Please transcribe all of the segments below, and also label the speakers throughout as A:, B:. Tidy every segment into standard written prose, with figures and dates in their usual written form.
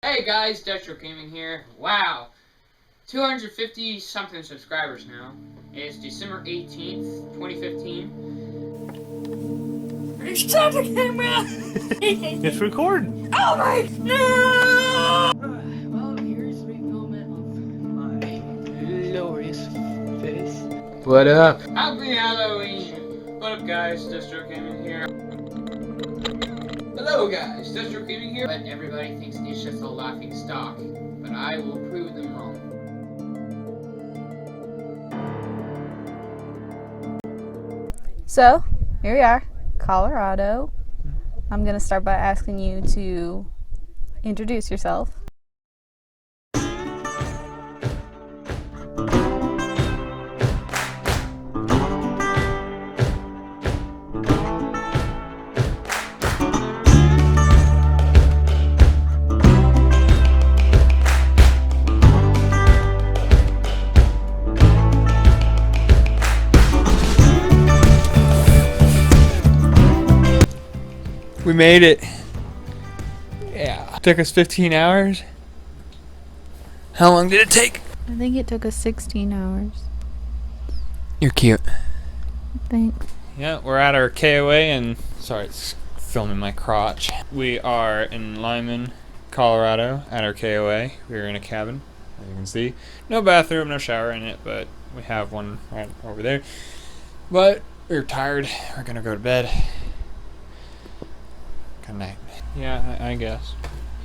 A: Hey guys, Deathstroke Gaming here. Wow, 250 something subscribers now. It's December 18th, 2015.
B: Shut the camera!
C: It's recording.
B: Oh my no! Well, here's refillment of my glorious face.
A: What up? Happy Halloween! What up guys, Deathstroke Gaming here. Hello guys, Deathstroke Gaming here. But everybody thinks he's just a laughing stock. But I will prove them wrong.
D: So, here we are, Colorado. I'm going to start by asking you to introduce yourself.
C: We made it. Yeah. Took us 15 hours. How long did it take?
D: I think it took us 16 hours.
C: You're cute.
D: Thanks.
C: Yeah, we're at our KOA and sorry, it's filming my crotch. We are in Lyman, Colorado at our KOA. We're in a cabin, as you can see. No bathroom, no shower in it, but we have one right over there. But we're tired. We're gonna go to bed. Good night. Yeah, I guess.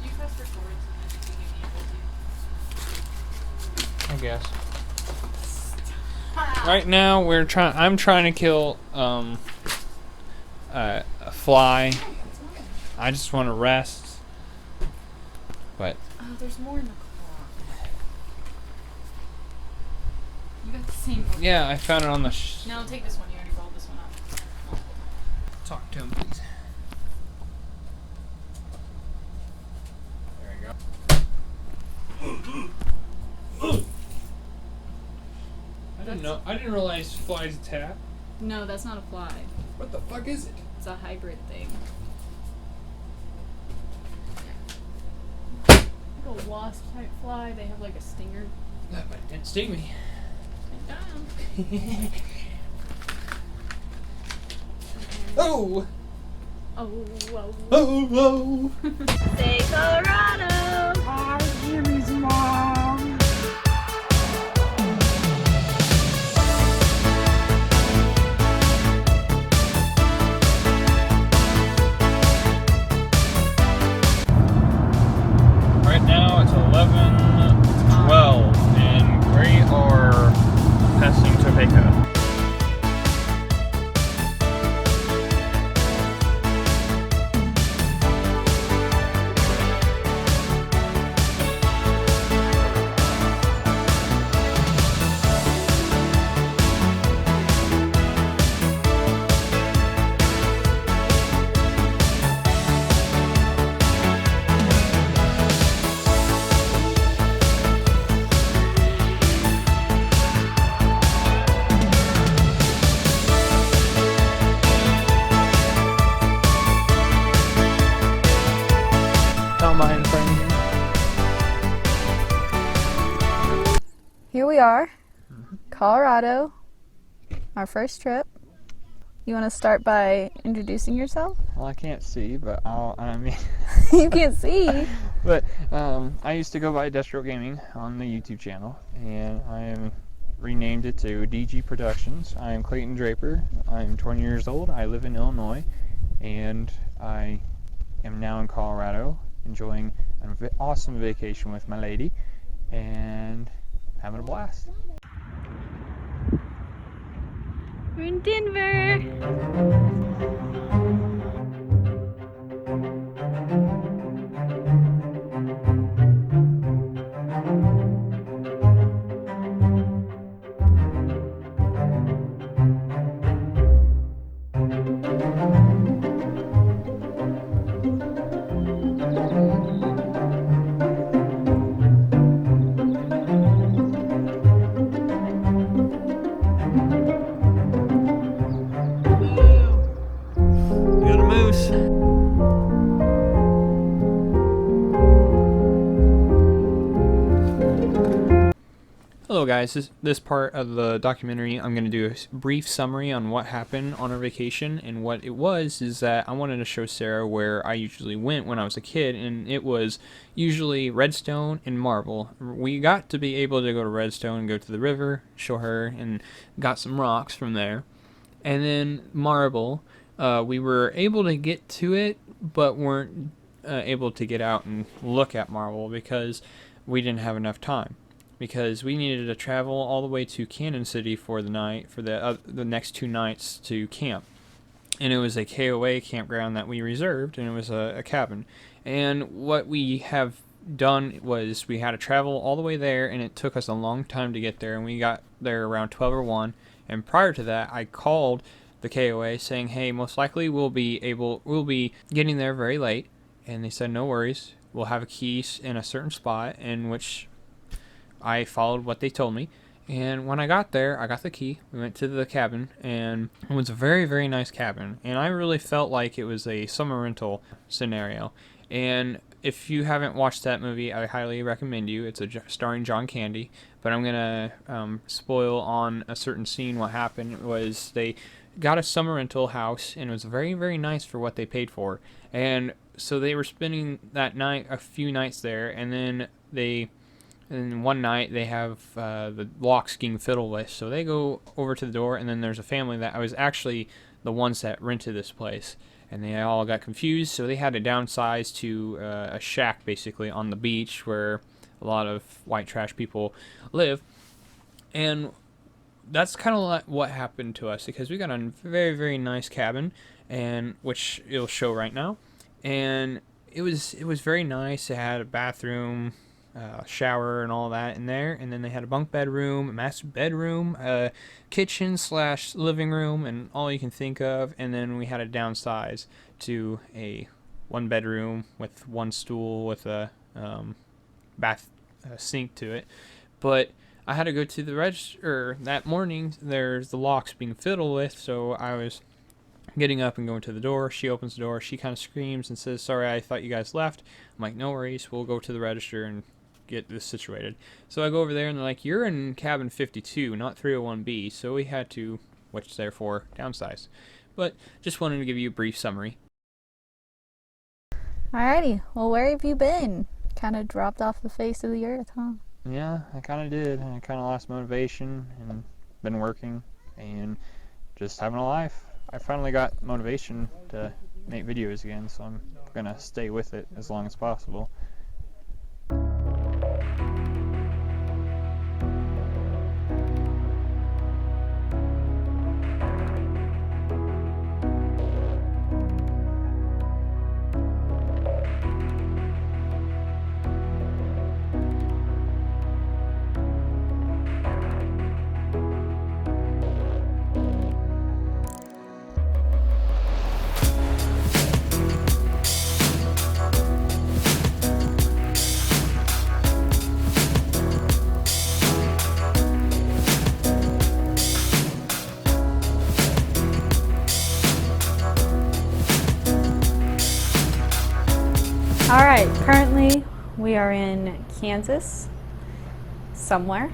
B: Did you press record so that you
C: I guess. Right now I'm trying to kill a fly. I just want to rest. But
B: Oh, there's more in the car. You got the same one.
C: yeah, I found it on the
B: No, take this one. You already rolled this one up.
C: Talk to him, please. There you go. I didn't realize flies attack.
B: No, that's not a fly.
C: What the fuck is it?
B: It's a hybrid thing. Like a wasp type fly. They have like a stinger.
C: No, but it didn't sting me. Oh!
B: Oh, whoa.
C: Oh, oh!
D: Say Colorado!
C: Right now it's 11:12 and we are passing Topeka.
D: Here we are, Colorado, our first trip. You want to start by introducing yourself?
C: Well, I can't see, but I mean,
D: You can't see.
C: but I used to go by Deathstroke Gaming on the YouTube channel, and I am renamed it to DG Productions. I am Clayton Draper. I'm 20 years old. I live in Illinois, and I am now in Colorado, enjoying an awesome vacation with my lady, and having a blast.
D: We're in Denver.
C: You Hello guys, this part of the documentary I'm going to do a brief summary on what happened on our vacation, and what it was is that I wanted to show Sarah where I usually went when I was a kid, and it was usually Redstone and Marble. We got to be able to go to Redstone and go to the river, show her, and got some rocks from there. And then Marble, we were able to get to it, but weren't able to get out and look at Marble because we didn't have enough time. Because we needed to travel all the way to Cannon City for the night, for the next 2 nights to camp. And it was a KOA campground that we reserved, and it was a cabin. And what we have done was we had to travel all the way there, and it took us a long time to get there, and we got there around 12 or 1. And prior to that, I called the KOA saying, hey, most likely we'll be getting there very late. And they said, no worries, we'll have a key in a certain spot, in which I followed what they told me, and when I got there, I got the key. We went to the cabin, and it was a very, very nice cabin, and I really felt like it was a summer rental scenario. And if you haven't watched that movie, I highly recommend you. It's starring John Candy, but I'm gonna spoil on a certain scene. What happened was they got a summer rental house, and it was very, very nice for what they paid for. And so they were spending that night, a few nights there, and then and one night they have the locks getting fiddled with, so they go over to the door, and then there's a family that I was actually the ones that rented this place, and they all got confused, so they had to downsize to a shack basically on the beach where a lot of white trash people live. And that's kind of what happened to us, because we got a very, very nice cabin, and which it'll show right now, and it was very nice. It had a bathroom, shower and all that in there, and then they had a bunk bedroom, a master bedroom, a kitchen / living room, and all you can think of. And then we had to downsize to a 1 bedroom with 1 stool with a bath sink to it. But I had to go to the register that morning. There's the locks being fiddled with, so I was getting up and going to the door. She opens the door, she kind of screams and says, sorry, I thought you guys left. I'm like, no worries, we'll go to the register and get this situated. So I go over there, and they're like, you're in cabin 52, not 301B. So we had to, which therefore downsize. But just wanted to give you a brief summary.
D: Alrighty, well, where have you been? Kind of dropped off the face of the earth, huh?
C: Yeah, I kind of did. I kind of lost motivation and been working and just having a life. I finally got motivation to make videos again, so I'm gonna stay with it as long as possible.
D: Alright, currently we are in Kansas, somewhere.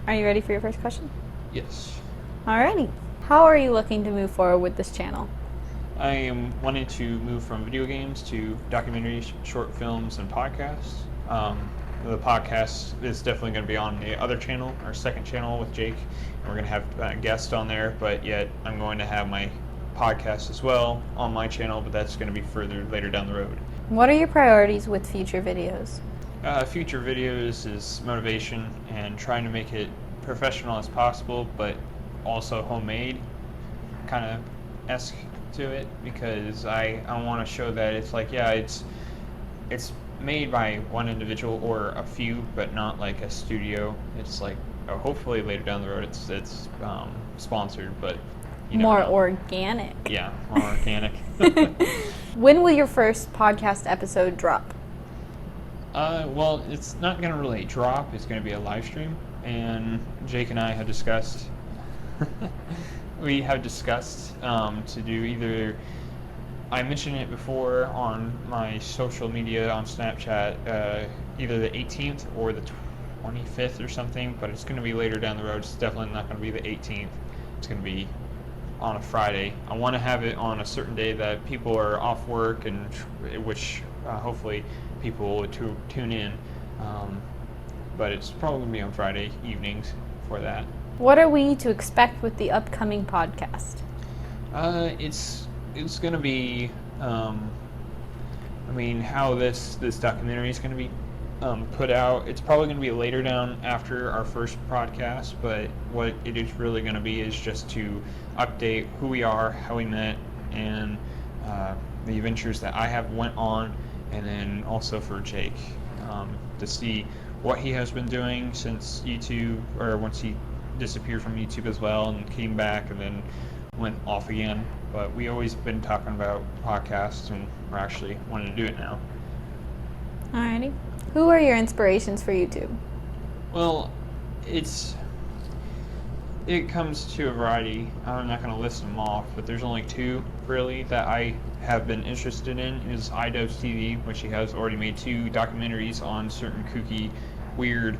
D: Are you ready for your first question?
C: Yes.
D: Alrighty. How are you looking to move forward with this channel?
C: I am wanting to move from video games to documentaries, short films, and podcasts. The podcast is definitely going to be on the other channel, our second channel with Jake, and we're going to have guests on there, but yet I'm going to have my podcast as well on my channel, but that's going to be further later down the road.
D: What are your priorities with future videos?
C: Future videos is motivation and trying to make it professional as possible, but also homemade, kind of esque to it, because I want to show that it's like, yeah, it's made by one individual or a few, but not like a studio. It's like, hopefully later down the road it's sponsored, but you never
D: More
C: know.
D: organic.
C: Yeah, more organic.
D: When will your first podcast episode drop?
C: Well, it's not going to really drop. It's going to be a live stream, and Jake and I have discussed to do either, I mentioned it before on my social media on Snapchat, either the 18th or the 25th or something, but it's going to be later down the road. It's definitely not going to be the 18th. It's going to be on a Friday. I want to have it on a certain day that people are off work, and which hopefully people will tune in. But it's probably going to be on Friday evenings for that.
D: What are we to expect with the upcoming podcast?
C: It's going to be, how this documentary is going to be put out. It's probably going to be later down after our first podcast, but what it is really going to be is just to update who we are, how we met, and the adventures that I have went on, and then also for Jake, to see what he has been doing since YouTube, or once he disappeared from YouTube as well and came back and then went off again. But we always been talking about podcasts, and we're actually wanting to do it now.
D: Alrighty. Who are your inspirations for YouTube?
C: Well, it comes to a variety. I'm not going to list them off, but there's only two really that I have been interested in. Is iDubbbz TV, which he has already made 2 documentaries on certain kooky, weird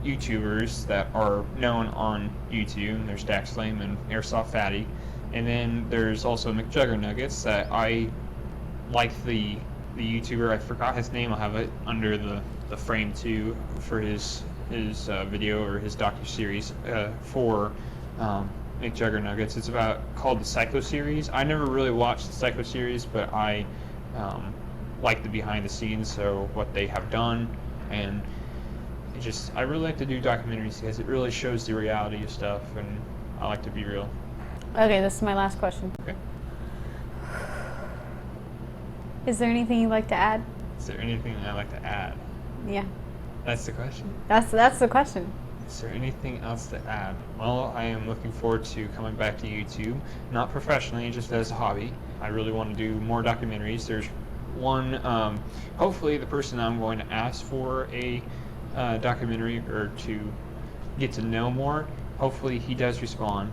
C: YouTubers that are known on YouTube. There's Dax Flame and Airsoft Fatty. And then there's also McJuggernuggets that I like the YouTuber. I forgot his name. I'll have it under the frame too for his video or his docu-series for McJuggernuggets. It's called the Psycho series. I never really watched the Psycho series, but I like the behind the scenes, so what they have done, and I really like to do documentaries because it really shows the reality of stuff, and I like to be real.
D: Okay, this is my last question.
C: Okay.
D: Is there anything you'd like to add?
C: Is there anything I'd like to add?
D: Yeah.
C: That's the question?
D: That's the question.
C: Is there anything else to add? Well, I am looking forward to coming back to YouTube, not professionally, just as a hobby. I really want to do more documentaries. There's one, hopefully the person I'm going to ask for a documentary or to get to know more, hopefully he does respond,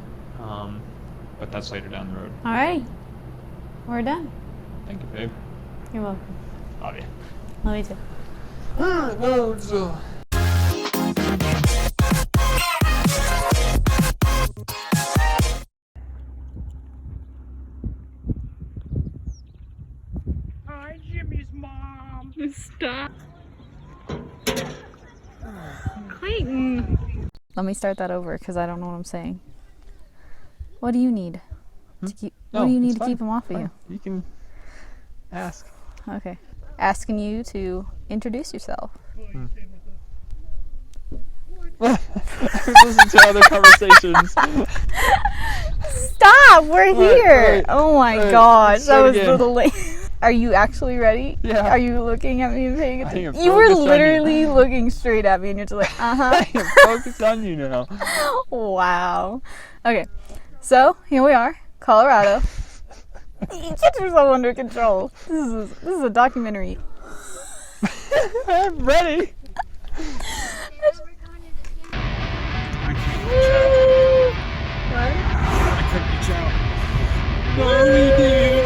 C: but that's later down the road.
D: Alright. We're done.
C: Thank you, babe.
D: You're welcome.
C: Love you.
D: Love you too.
C: Hi, Jimmy's mom.
B: Stop. Clayton.
D: Let me start that over because I don't know what I'm saying. What do you need to keep? What do you need to keep him off of you?
C: You can ask.
D: Okay. Asking you to introduce yourself.
C: I've listened to other conversations.
D: Stop! We're here.
C: Right.
D: Oh my
C: Right.
D: gosh, that was
C: Again.
D: the late. Are you actually ready?
C: Yeah.
D: Are you looking at me and paying
C: I am
D: attention? You were
C: focused on you.
D: literally looking straight at me and you're just like,
C: I am focused on you now.
D: Wow. Okay. So here we are, Colorado. Get yourself under control. This is a documentary.
C: I'm ready.
D: What?
C: I couldn't reach out. No, we did.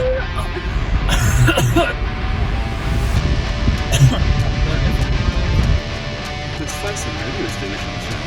E: It's fun some radio stations.